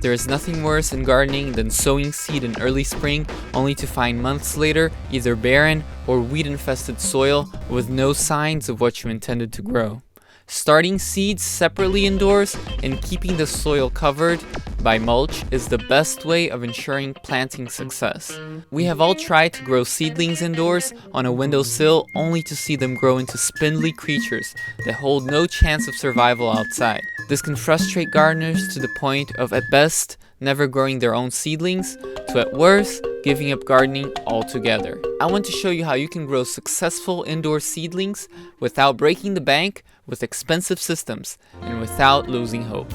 There is nothing worse in gardening than sowing seed in early spring only to find months later either barren or weed-infested soil with no signs of what you intended to grow. Starting seeds separately indoors and keeping the soil covered by mulch is the best way of ensuring planting success. We have all tried to grow seedlings indoors on a windowsill only to see them grow into spindly creatures that hold no chance of survival outside. This can frustrate gardeners to the point of, at best, never growing their own seedlings, to at worst, giving up gardening altogether. I want to show you how you can grow successful indoor seedlings without breaking the bank, with expensive systems, and without losing hope.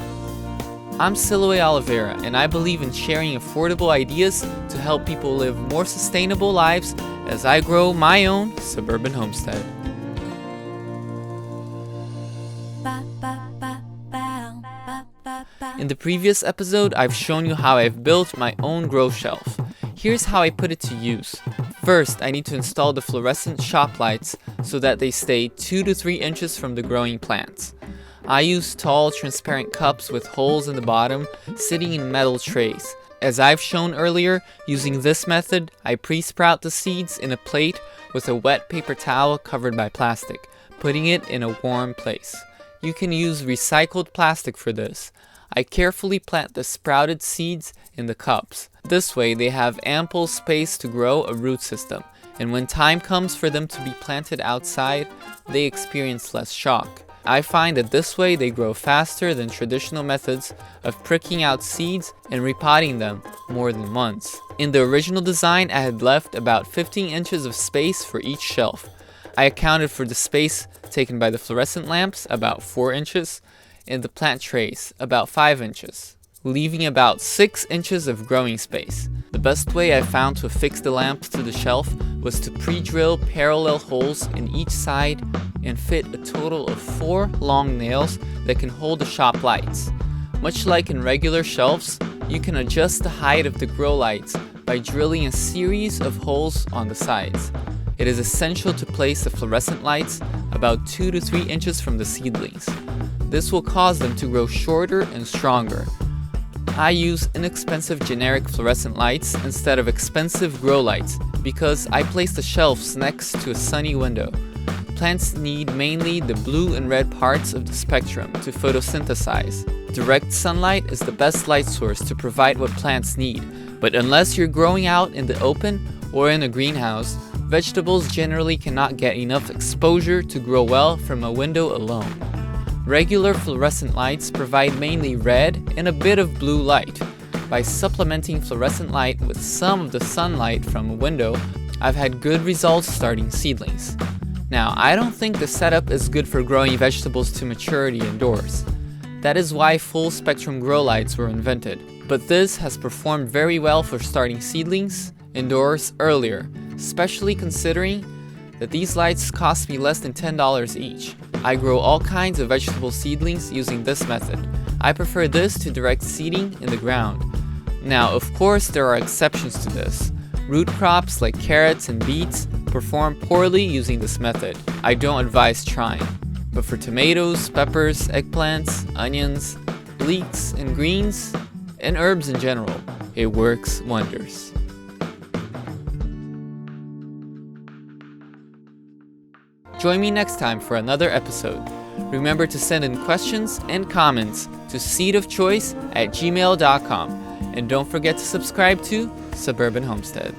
I'm Siloé Oliveira, and I believe in sharing affordable ideas to help people live more sustainable lives as I grow my own suburban homestead. In the previous episode, I've shown you how I've built my own grow shelf. Here's how I put it to use. First, I need to install the fluorescent shop lights so that they stay 2 to 3 inches from the growing plants. I use tall, transparent cups with holes in the bottom, sitting in metal trays. As I've shown earlier, using this method, I pre-sprout the seeds in a plate with a wet paper towel covered by plastic, putting it in a warm place. You can use recycled plastic for this. I carefully plant the sprouted seeds in the cups. This way they have ample space to grow a root system, and when time comes for them to be planted outside, they experience less shock. I find that this way they grow faster than traditional methods of pricking out seeds and repotting them more than once. In the original design, I had left about 15 inches of space for each shelf. I accounted for the space taken by the fluorescent lamps, about 4 inches, and the plant trays, about 5 inches, leaving about 6 inches of growing space. The best way I found to affix the lamps to the shelf was to pre-drill parallel holes in each side and fit a total of 4 long nails that can hold the shop lights. Much like in regular shelves, you can adjust the height of the grow lights by drilling a series of holes on the sides. It is essential to place the fluorescent lights about 2 to 3 inches from the seedlings. This will cause them to grow shorter and stronger. I use inexpensive generic fluorescent lights instead of expensive grow lights because I place the shelves next to a sunny window. Plants need mainly the blue and red parts of the spectrum to photosynthesize. Direct sunlight is the best light source to provide what plants need, but unless you're growing out in the open or in a greenhouse, vegetables generally cannot get enough exposure to grow well from a window alone. Regular fluorescent lights provide mainly red and a bit of blue light. By supplementing fluorescent light with some of the sunlight from a window, I've had good results starting seedlings. Now, I don't think the setup is good for growing vegetables to maturity indoors. That is why full spectrum grow lights were invented. But this has performed very well for starting seedlings indoors earlier, especially considering that these lights cost me less than $10 each. I grow all kinds of vegetable seedlings using this method. I prefer this to direct seeding in the ground. Now, of course, there are exceptions to this. Root crops like carrots and beets perform poorly using this method. I don't advise trying. But for tomatoes, peppers, eggplants, onions, leeks, and greens, and herbs in general, it works wonders. Join me next time for another episode. Remember to send in questions and comments to seedofchoice@gmail.com. And don't forget to subscribe to Suburban Homestead.